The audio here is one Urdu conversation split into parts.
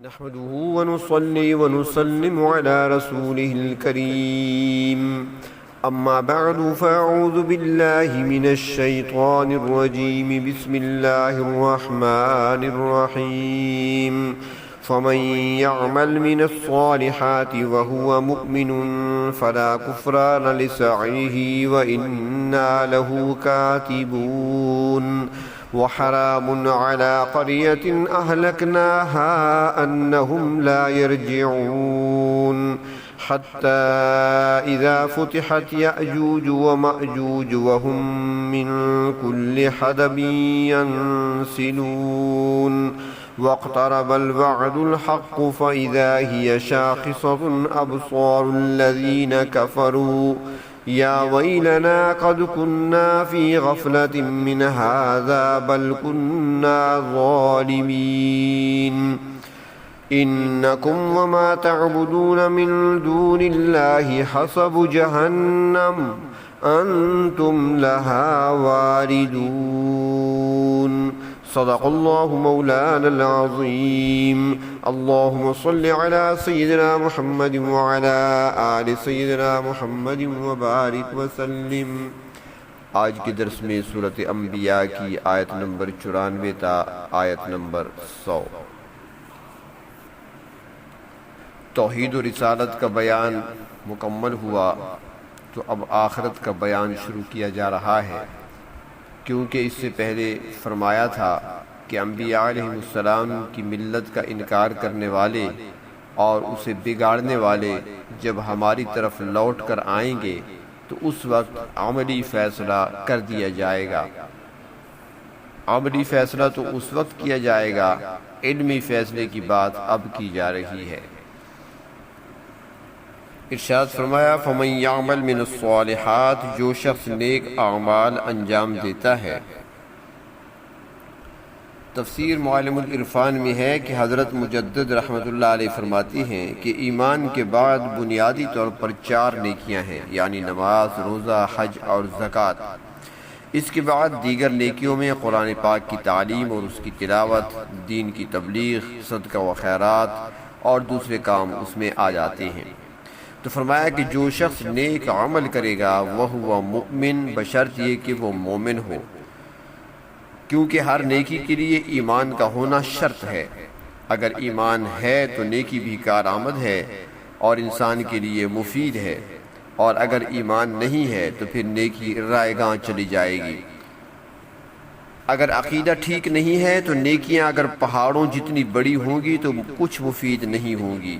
نحمده ونصلي ونسلم على رسوله الكريم أما بعد فأعوذ بالله من الشيطان الرجيم بسم الله الرحمن الرحيم فمن يعمل من الصالحات وهو مؤمن فلا كفران لسعيه وإنا له كاتبون وحرام على قرية أهلكناها أنهم لا يرجعون حتى إذا فتحت يأجوج ومأجوج وهم من كل حدب ينسلون واقترب الوعد الحق فإذا هي شاخصة أبصار الذين كفروا يا ويلنا قد كنا في غفلة من هذا بل كنا ظالمين إنكم وما تعبدون من دون الله حصب جهنم أنتم لها واردون صدق الله مولانا العظيم اللهم صل على سيدنا محمد وعلى آل سيدنا محمد وبارك وسلم۔ آج کے درس میں سورۃ انبیاء کی آیت نمبر 94 تا آیت نمبر 100 توحید و رسالت کا بیان مکمل ہوا تو اب آخرت کا بیان شروع کیا جا رہا ہے، کیونکہ اس سے پہلے فرمایا تھا کہ انبیاء علیہ السلام کی ملت کا انکار کرنے والے اور اسے بگاڑنے والے جب ہماری طرف لوٹ کر آئیں گے تو اس وقت عملی فیصلہ کر دیا جائے گا۔ عملی فیصلہ تو اس وقت کیا جائے گا، علمی فیصلے کی بات اب کی جا رہی ہے۔ ارشاد فرمایا فمن یعمل من الصالحات، جو شخص نیک اعمال انجام دیتا ہے۔ تفسیر معلم العرفان میں ہے کہ حضرت مجدد رحمۃ اللہ علیہ فرماتی ہیں کہ ایمان کے بعد بنیادی طور پر 4 نیکیاں ہیں، یعنی نماز، روزہ، حج اور زکوٰۃ۔ اس کے بعد دیگر نیکیوں میں قرآن پاک کی تعلیم اور اس کی تلاوت، دین کی تبلیغ، صدقہ و خیرات اور دوسرے کام اس میں آ جاتے ہیں۔ تو فرمایا کہ جو شخص نیک عمل کرے گا وہ مؤمن، بشرط یہ کہ وہ مومن ہو، کیونکہ ہر نیکی کے لیے ایمان کا ہونا شرط ہے۔ اگر ایمان ہے تو نیکی بھی کارآمد ہے اور انسان کے لیے مفید ہے، اور اگر ایمان نہیں ہے تو پھر نیکی رائے گاں چلی جائے گی۔ اگر عقیدہ ٹھیک نہیں ہے تو نیکیاں اگر پہاڑوں جتنی بڑی ہوں گی تو کچھ مفید نہیں ہوں گی۔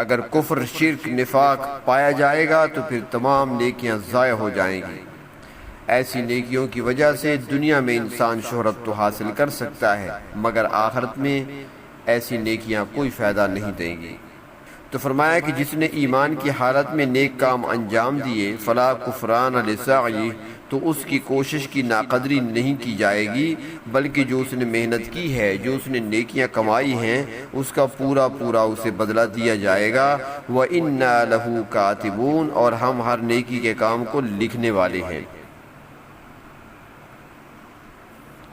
اگر کفر، شرک، نفاق پایا جائے گا تو پھر تمام نیکیاں ضائع ہو جائیں گی۔ ایسی نیکیوں کی وجہ سے دنیا میں انسان شہرت تو حاصل کر سکتا ہے، مگر آخرت میں ایسی نیکیاں کوئی فائدہ نہیں دیں گی۔ تو فرمایا کہ جس نے ایمان کی حالت میں نیک کام انجام دیے فلا کفران لسعیہ، تو اس کی کوشش کی ناقدری نہیں کی جائے گی، بلکہ جو اس نے محنت کی ہے، جو اس نے نیکیاں کمائی ہیں، اس کا پورا پورا اسے بدلہ دیا جائے گا۔ وَإِنَّا لَهُ كَاتِبُونَ، اور ہم ہر نیکی کے کام کو لکھنے والے ہیں۔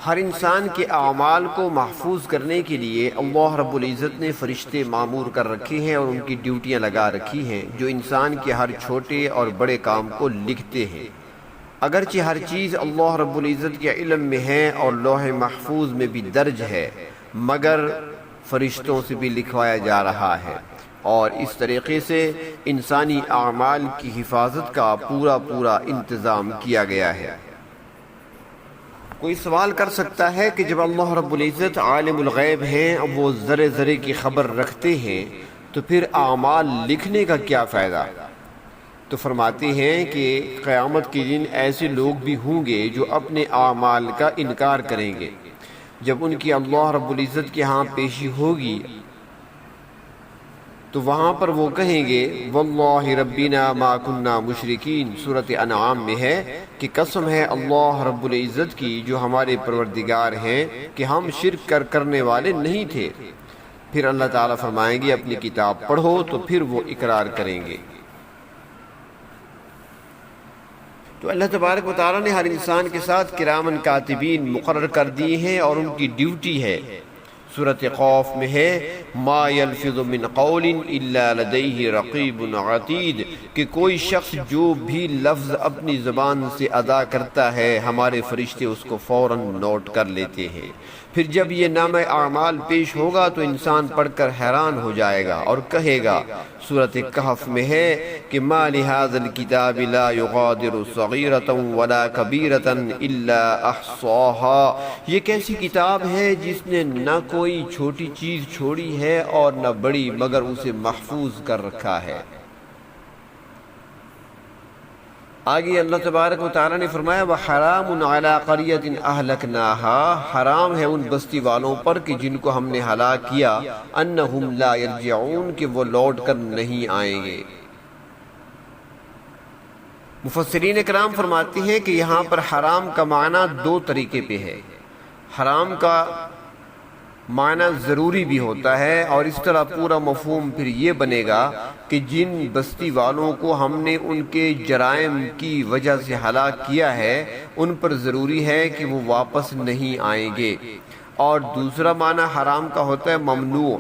ہر انسان کے اعمال کو محفوظ کرنے کے لیے اللہ رب العزت نے فرشتے معمور کر رکھے ہیں اور ان کی ڈیوٹیاں لگا رکھی ہیں، جو انسان کے ہر چھوٹے اور بڑے کام کو لکھتے ہیں۔ اگرچہ ہر چیز اللہ رب العزت کے علم میں ہے اور لوح محفوظ میں بھی درج ہے، مگر فرشتوں سے بھی لکھوایا جا رہا ہے، اور اس طریقے سے انسانی اعمال کی حفاظت کا پورا پورا انتظام کیا گیا ہے۔ کوئی سوال کر سکتا ہے کہ جب اللہ رب العزت عالم الغیب ہیں، اب وہ ذرے ذرے کی خبر رکھتے ہیں، تو پھر اعمال لکھنے کا کیا فائدہ؟ تو فرماتے ہیں کہ قیامت کے دن ایسے لوگ بھی ہوں گے جو اپنے اعمال کا انکار کریں گے۔ جب ان کی اللہ رب العزت کے ہاں پیشی ہوگی تو وہاں پر وہ کہیں گے واللہ ربنا ما کننا مشرکین، سورۃ انعام میں ہے کہ قسم ہے اللہ رب العزت کی جو ہمارے پروردگار ہیں کہ ہم شرک کرنے والے نہیں تھے۔ پھر اللہ تعالیٰ فرمائیں گے اپنی کتاب پڑھو، تو پھر وہ اقرار کریں گے۔ تو اللہ تبارک و تعالیٰ نے ہر انسان کے ساتھ کرامن کاتبین مقرر کر دیے ہیں، اور ان کی ڈیوٹی ہے سورۃ قاف میں ہے ما یلفظ من قول الا لدیہ رقیب عتید کہ کوئی شخص جو بھی لفظ اپنی زبان سے ادا کرتا ہے ہمارے فرشتے اس کو فوراً نوٹ کر لیتے ہیں۔ پھر جب یہ نامہ اعمال پیش ہوگا تو انسان پڑھ کر حیران ہو جائے گا اور کہے گا، سورۃ کہف میں ہے کہ ما لہذا الکتاب لا یغادر صغیرۃ ولا کبیرۃ الا احصاها، یہ کیسی کتاب ہے جس نے نہ کوئی چھوٹی چیز چھوڑی ہے اور نہ بڑی مگر اسے محفوظ کر رکھا ہے۔ آگے اللہ تبارک و تعالیٰ نے فرمایا وَحَرَامٌ عَلَىٰ قَرْيَةٍ أَهْلَكْنَاهَا، حرام ہے ان بستی والوں پر کہ جن کو ہم نے ہلاک کیا، أَنَّهُمْ لَا يَرْجِعُونَ کہ وہ لوٹ کر نہیں آئیں گے۔ مفسرین اکرام فرماتے ہیں کہ یہاں پر حرام کا معنی دو طریقے پہ ہے۔ حرام کا معنی ضروری بھی ہوتا ہے اور اس طرح پورا مفہوم پھر یہ بنے گا کہ جن بستی والوں کو ہم نے ان کے جرائم کی وجہ سے ہلاک کیا ہے ان پر ضروری ہے کہ وہ واپس نہیں آئیں گے۔ اور دوسرا معنی حرام کا ہوتا ہے ممنوع،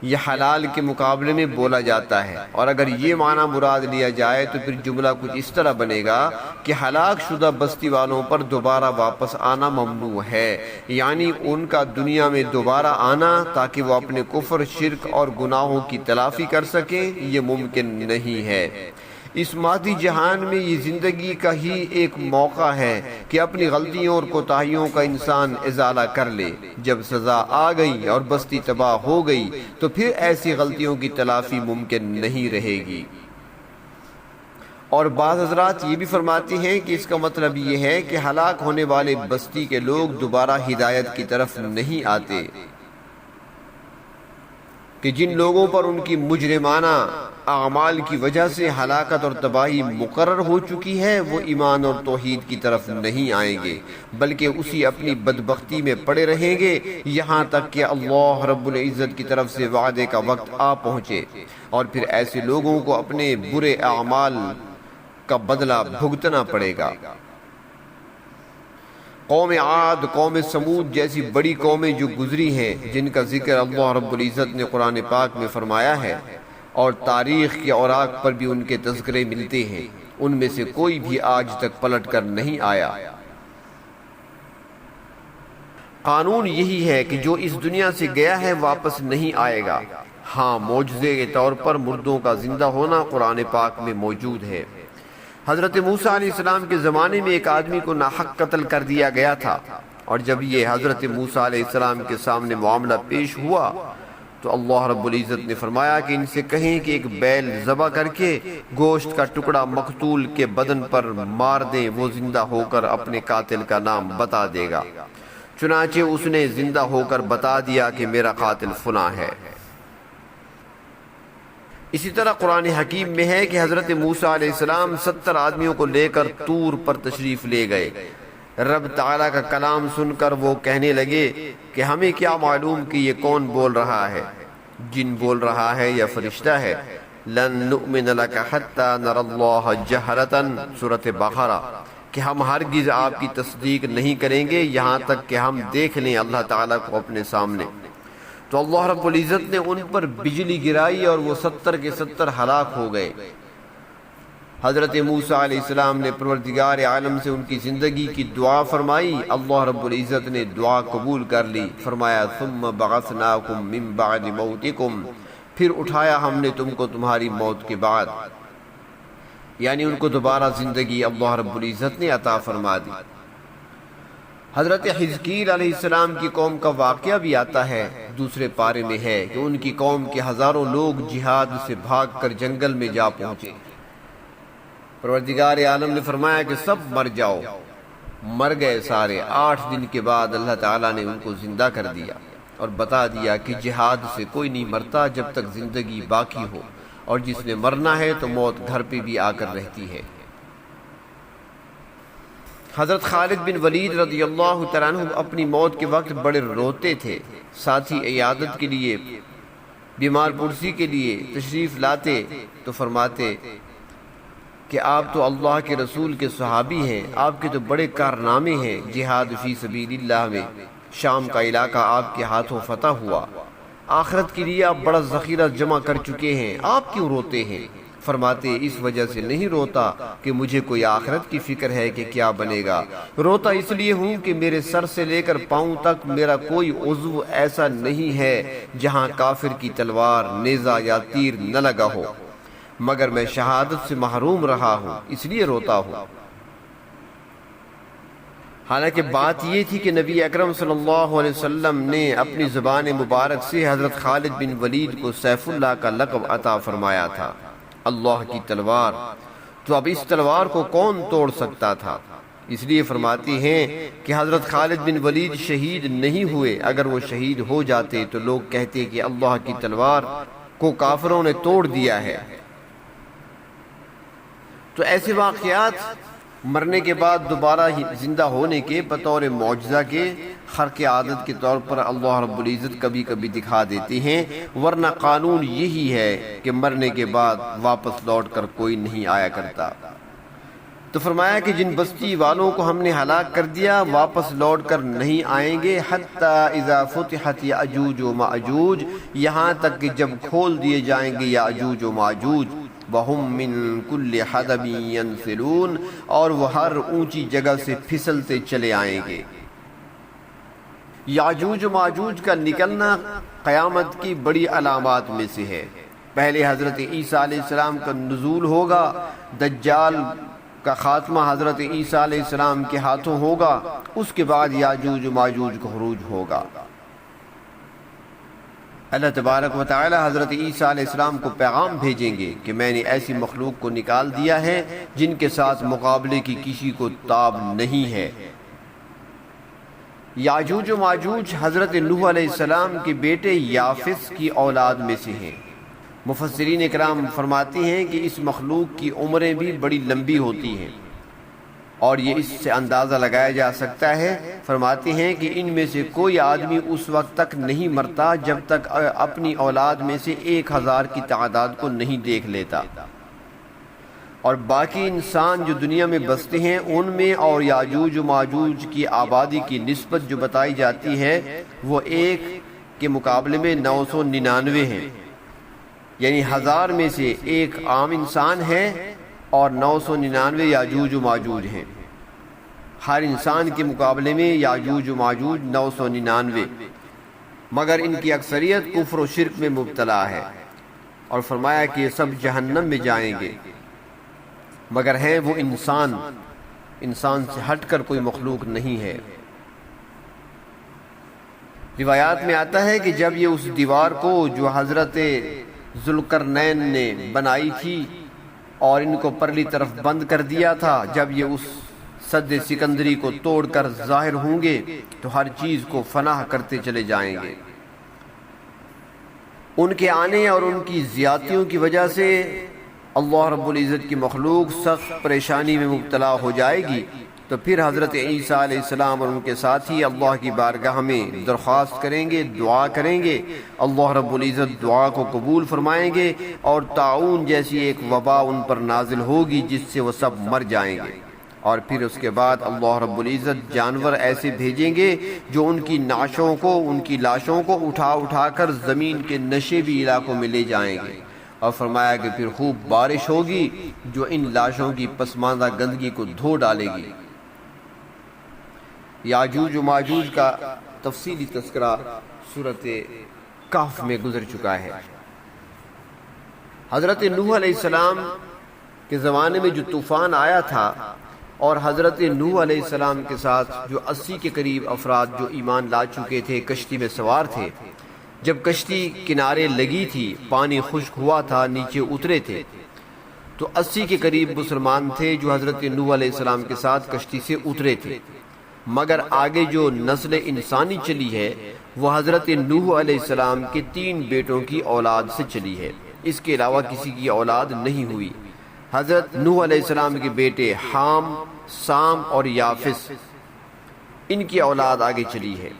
یہ حلال کے مقابلے میں بولا جاتا ہے، اور اگر یہ معنی مراد لیا جائے تو پھر جملہ کچھ اس طرح بنے گا کہ ہلاک شدہ بستی والوں پر دوبارہ واپس آنا ممنوع ہے، یعنی ان کا دنیا میں دوبارہ آنا تاکہ وہ اپنے کفر، شرک اور گناہوں کی تلافی کر سکیں، یہ ممکن نہیں ہے۔ اس مادی جہان میں یہ زندگی کا ہی ایک موقع ہے کہ اپنی غلطیوں اور کوتاہیوں کا انسان ازالہ کر لے۔ جب سزا آ گئی اور بستی تباہ ہو گئی تو پھر ایسی غلطیوں کی تلافی ممکن نہیں رہے گی۔ اور بعض حضرات یہ بھی فرماتے ہیں کہ اس کا مطلب یہ ہے کہ ہلاک ہونے والے بستی کے لوگ دوبارہ ہدایت کی طرف نہیں آتے، کہ جن لوگوں پر ان کی مجرمانہ اعمال کی وجہ سے ہلاکت اور تباہی مقرر ہو چکی ہے وہ ایمان اور توحید کی طرف نہیں آئیں گے، بلکہ اسی اپنی بدبختی میں پڑے رہیں گے یہاں تک کہ اللہ رب العزت کی طرف سے وعدے کا وقت آ پہنچے، اور پھر ایسے لوگوں کو اپنے برے اعمال کا بدلہ بھگتنا پڑے گا۔ قوم عاد، قوم سمود جیسی بڑی قومیں جو گزری ہیں جن کا ذکر اللہ رب العزت نے قرآن پاک میں فرمایا ہے اور تاریخ کے اوراق پر بھی ان کے تذکرے ملتے ہیں، ان میں سے کوئی بھی آج تک پلٹ کر نہیں آیا۔ قانون یہی ہے کہ جو اس دنیا سے گیا ہے واپس نہیں آئے گا۔ ہاں، معجزے کے طور پر مردوں کا زندہ ہونا قرآن پاک میں موجود ہے۔ حضرت موسیٰ علیہ السلام کے زمانے میں ایک آدمی کو ناحق قتل کر دیا گیا تھا، اور جب یہ حضرت موسیٰ علیہ السلام کے سامنے معاملہ پیش ہوا تو اللہ رب العزت نے فرمایا کہ ان سے کہیں کہ ایک بیل ذبح کر کے گوشت کا ٹکڑا مقتول کے بدن پر مار دیں، وہ زندہ ہو کر اپنے قاتل کا نام بتا دے گا۔ چنانچہ اس نے زندہ ہو کر بتا دیا کہ میرا قاتل فلاں ہے۔ اسی طرح قرآن حکیم میں ہے کہ حضرت موسیٰ علیہ السلام 70 آدمیوں کو لے کر طور پر تشریف لے گئے۔ رب تعالیٰ کا کلام سن کر وہ کہنے لگے کہ ہمیں کیا معلوم کہ یہ کون بول رہا ہے، جن بول رہا ہے یا فرشتہ ہے۔ لن نؤمن لک حتی نری اللہ جہرۃ، سورۃ بقرہ، کہ ہم ہرگز آپ کی تصدیق نہیں کریں گے یہاں تک کہ ہم دیکھ لیں اللہ تعالیٰ کو اپنے سامنے۔ تو اللہ رب العزت نے ان پر بجلی گرائی اور وہ 70 کے 70 ہلاک ہو گئے۔ حضرت موسیٰ علیہ السلام نے پروردگار عالم سے ان کی زندگی کی دعا فرمائی، اللہ رب العزت نے دعا قبول کر لی، فرمایا ثم بعثناکم من بعد موتکم، پھر اٹھایا ہم نے تم کو تمہاری موت کے بعد، یعنی ان کو دوبارہ زندگی اللہ رب العزت نے عطا فرما دی۔ حضرت حزقیل علیہ السلام کی قوم کا واقعہ بھی آتا ہے، دوسرے پارے میں ہے کہ ان کی قوم کے ہزاروں لوگ جہاد سے بھاگ کر جنگل میں جا پہنچے۔ پروردگار عالم نے فرمایا کہ سب مر جاؤ، مر گئے سارے۔ 8 دن کے بعد اللہ تعالیٰ نے ان کو زندہ کر دیا اور بتا دیا کہ جہاد سے کوئی نہیں مرتا جب تک زندگی باقی ہو، اور جس نے مرنا ہے تو موت گھر پہ بھی آ کر رہتی ہے۔ حضرت خالد بن ولید رضی اللہ تعالیٰ عنہ اپنی موت کے وقت بڑے روتے تھے، ساتھی عیادت کے لیے، بیمار پرسی کے لیے تشریف لاتے تو فرماتے کہ آپ تو اللہ کے رسول کے صحابی ہیں، آپ کے تو بڑے کارنامے ہیں جہاد فی سبیل اللہ میں، شام کا علاقہ آپ کے ہاتھوں فتح ہوا، آخرت کے لیے آپ بڑا ذخیرہ جمع کر چکے ہیں، آپ کیوں روتے ہیں؟ فرماتے اس وجہ سے نہیں روتا کہ مجھے کوئی آخرت کی فکر ہے کہ کیا بنے گا، روتا اس لیے ہوں کہ میرے سر سے لے کر پاؤں تک میرا کوئی عضو ایسا نہیں ہے جہاں کافر کی تلوار، نیزہ یا تیر نہ لگا ہو، مگر میں شہادت سے محروم رہا ہوں، اس لیے روتا ہوں۔ حالانکہ بات یہ تھی کہ نبی اکرم صلی اللہ علیہ وسلم نے اپنی زبان مبارک سے حضرت خالد بن ولید کو سیف اللہ کا لقب عطا فرمایا تھا، اللہ کی تلوار، تو اب اس تلوار کو کون توڑ سکتا تھا؟ اس لیے فرماتی ہیں کہ حضرت خالد بن ولید شہید نہیں ہوئے، اگر وہ شہید ہو جاتے تو لوگ کہتے کہ اللہ کی تلوار کو کافروں نے توڑ دیا ہے۔ تو ایسے واقعات مرنے کے بعد دوبارہ زندہ ہونے کے بطور معجزہ کے خرق عادت کے طور پر اللہ رب العزت کبھی کبھی دکھا دیتے ہیں، ورنہ قانون یہی ہے کہ مرنے کے بعد واپس لوٹ کر کوئی نہیں آیا کرتا۔ تو فرمایا کہ جن بستی والوں کو ہم نے ہلاک کر دیا واپس لوٹ کر نہیں آئیں گے، حتی اذا فتحت یاجوج و ماجوج، یہاں تک کہ جب کھول دیے جائیں گے یاجوج و ماجوج، وَهُم مِّن كُلِّ حَدَبٍ يَنْسِلُونَ، اور وہ ہر اونچی جگہ سے پھسلتے چلے آئیں گے۔ یاجوج و ماجوج کا نکلنا قیامت کی بڑی علامات میں سے ہے۔ پہلے حضرت عیسیٰ علیہ السلام کا نزول ہوگا، دجال کا خاتمہ حضرت عیسیٰ علیہ السلام کے ہاتھوں ہوگا، اس کے بعد یاجوج و ماجوج کا خروج ہوگا۔ اللہ تبارک و تعالی حضرت عیسیٰ علیہ السلام کو پیغام بھیجیں گے کہ میں نے ایسی مخلوق کو نکال دیا ہے جن کے ساتھ مقابلے کی کسی کو تاب نہیں ہے۔ یاجوج و ماجوج حضرت نوح علیہ السلام کے بیٹے یافس کی اولاد میں سے ہیں۔ مفسرین اکرام فرماتے ہیں کہ اس مخلوق کی عمریں بھی بڑی لمبی ہوتی ہیں، اور یہ اس سے اندازہ لگایا جا سکتا ہے، فرماتے ہیں کہ ان میں سے کوئی آدمی اس وقت تک نہیں مرتا جب تک اپنی اولاد میں سے 1000 کی تعداد کو نہیں دیکھ لیتا، اور باقی انسان جو دنیا میں بستے ہیں ان میں اور یاجوج و ماجوج کی آبادی کی نسبت جو بتائی جاتی ہے وہ 1 کے مقابلے میں 999 ہیں، یعنی 1000 میں سے 1 عام انسان ہے اور 999 یاجوج و ماجوج ہیں۔ ہر انسان کے مقابلے میں یاجوج و ماجوج 999، مگر ان کی اکثریت کفر و شرک میں مبتلا ہے، اور فرمایا کہ یہ سب جہنم میں جائیں گے، مگر ہیں وہ انسان سے ہٹ کر کوئی مخلوق نہیں ہے۔ روایات میں آتا ہے کہ جب یہ اس دیوار کو جو حضرت ذوالقرنین نے بنائی تھی اور ان کو پرلی طرف بند کر دیا تھا، جب یہ اس سد سکندری کو توڑ کر ظاہر ہوں گے تو ہر چیز کو فناہ کرتے چلے جائیں گے۔ ان کے آنے اور ان کی زیادتیوں کی وجہ سے اللہ رب العزت کی مخلوق سخت پریشانی میں مبتلا ہو جائے گی، تو پھر حضرت عیسیٰ علیہ السلام اور ان کے ساتھی اللہ کی بارگاہ میں درخواست کریں گے، دعا کریں گے، اللہ رب العزت دعا کو قبول فرمائیں گے، اور طاعون جیسی ایک وبا ان پر نازل ہوگی جس سے وہ سب مر جائیں گے، اور پھر اس کے بعد اللہ رب العزت جانور ایسے بھیجیں گے جو ان کی نعشوں کو، ان کی لاشوں کو اٹھا کر زمین کے نشیبی علاقوں میں لے جائیں گے، اور فرمایا کہ پھر خوب بارش ہوگی جو ان لاشوں کی پسماندہ گندگی کو دھو ڈالے گی۔ یاجوج و ماجوج کا تفصیلی تذکرہ سورۃ کہف میں گزر چکا ہے۔ حضرت نوح علیہ السلام کے زمانے میں جو طوفان آیا تھا، اور حضرت نوح علیہ السلام کے ساتھ جو 80 کے قریب افراد جو ایمان لا چکے تھے کشتی میں سوار تھے، جب کشتی کنارے لگی تھی، پانی خشک ہوا تھا، نیچے اترے تھے، تو 80 کے قریب مسلمان تھے جو حضرت نوح علیہ السلام کے ساتھ کشتی سے اترے تھے، مگر آگے جو نسل انسانی چلی ہے وہ حضرت نوح علیہ السلام کے 3 بیٹوں کی اولاد سے چلی ہے، اس کے علاوہ کسی کی اولاد نہیں ہوئی۔ حضرت نوح علیہ السلام کے بیٹے حام، سام اور یافس، ان کی اولاد آگے چلی ہے۔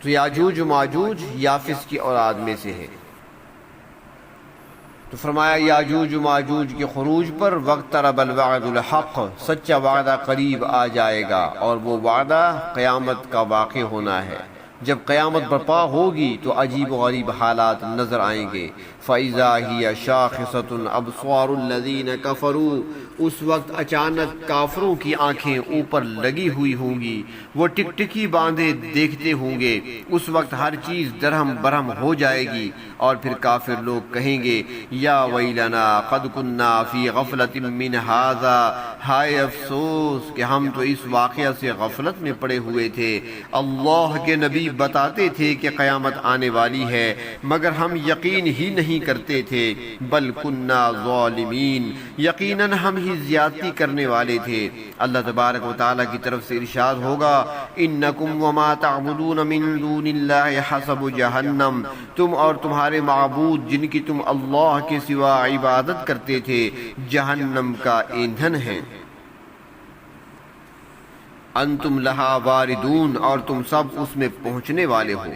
تو یاجوج و ماجوج یافس کی اولاد میں سے ہے۔ تو فرمایا یاجوج و ماجوج کے خروج پر واقترب الوعد الحق، سچا وعدہ قریب آ جائے گا، اور وہ وعدہ قیامت کا واقع ہونا ہے۔ جب قیامت برپا ہوگی تو عجیب و غریب حالات نظر آئیں گے۔ فَإِذَا هِيَ شَاخِصَةٌ أَبْصَارُ الَّذِينَ كَفَرُوا، اس وقت اچانک کافروں کی آنکھیں اوپر لگی ہوئی ہوں گی، وہ ٹکٹکی باندھے دیکھتے ہوں گے۔ اس وقت ہر چیز درہم برہم ہو جائے گی، اور پھر کافر لوگ کہیں گے یا ویلنا قد کننا فی غفلت من ھذا، ہائے افسوس کہ ہم تو اس واقعہ سے غفلت میں پڑے ہوئے تھے۔ اللہ کے نبی بتاتے تھے کہ قیامت آنے والی ہے، مگر ہم یقین ہی نہیں کرتے تھے۔ بل کننا ظالمین، یقیناً ہم ہی زیادتی کرنے والے تھے۔ اللہ تبارک و تعالیٰ کی طرف سے ارشاد ہوگا انکم وما تعبدون من دون اللہ حسب جہنم، تم اور تمہارے معبود جن کی تم اللہ کے سوا عبادت کرتے تھے جہنم کا ایندھن ہیں۔ انتم لہا واردون، اور تم سب اس میں پہنچنے والے ہو۔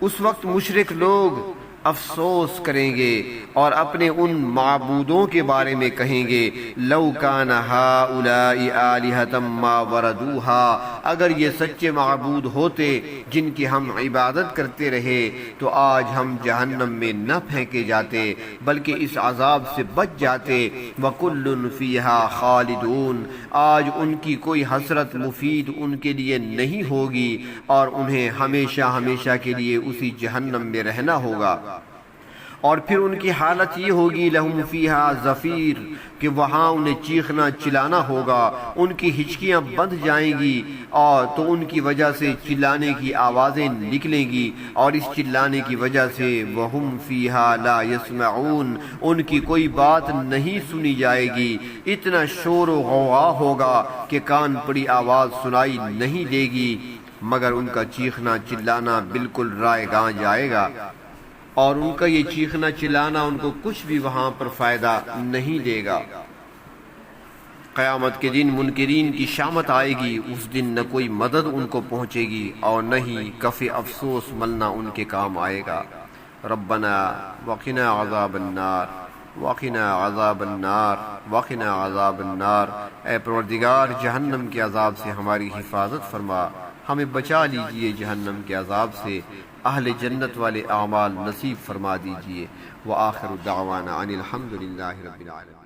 اس وقت مشرک لوگ افسوس کریں گے اور اپنے ان معبودوں کے بارے میں کہیں گے لو کان ہؤلاء آلہۃ ما وردوها، اگر یہ سچے معبود ہوتے جن کی ہم عبادت کرتے رہے تو آج ہم جہنم میں نہ پھینکے جاتے بلکہ اس عذاب سے بچ جاتے۔ وکل فیہا خالدون، آج ان کی کوئی حسرت مفید ان کے لیے نہیں ہوگی اور انہیں ہمیشہ ہمیشہ کے لیے اسی جہنم میں رہنا ہوگا۔ اور پھر ان کی حالت یہ ہوگی لہم فیہا زفیر، کہ وہاں انہیں چیخنا چلانا ہوگا، ان کی ہچکیاں بندھ جائیں گی اور تو ان کی وجہ سے چلانے کی آوازیں نکلیں گی، اور اس چلانے کی وجہ سے وہم فیہا لا یسمعون، ان کی کوئی بات نہیں سنی جائے گی۔ اتنا شور و غوغا ہوگا کہ کان پڑی آواز سنائی نہیں دے گی، مگر ان کا چیخنا چلانا بالکل رائے گاں جائے گا، اور ان کا یہ چیخنا چلانا ان کو کچھ بھی وہاں پر فائدہ نہیں دے گا۔ قیامت کے دن منکرین کی شامت آئے گی، اس دن نہ کوئی مدد ان کو پہنچے گی اور نہ ہی کف افسوس ملنا ان کے کام آئے گا۔ ربنا وقنا عذاب النار وقنا عذاب النار وقنا عذاب النار، اے پروردگار جہنم کے عذاب سے ہماری حفاظت فرما، ہمیں بچا لیجئے جہنم کے عذاب سے، اہل جنت والے اعمال نصیب فرما دیجئے۔ وآخر دعوانا ان الحمد للہ رب العالمین۔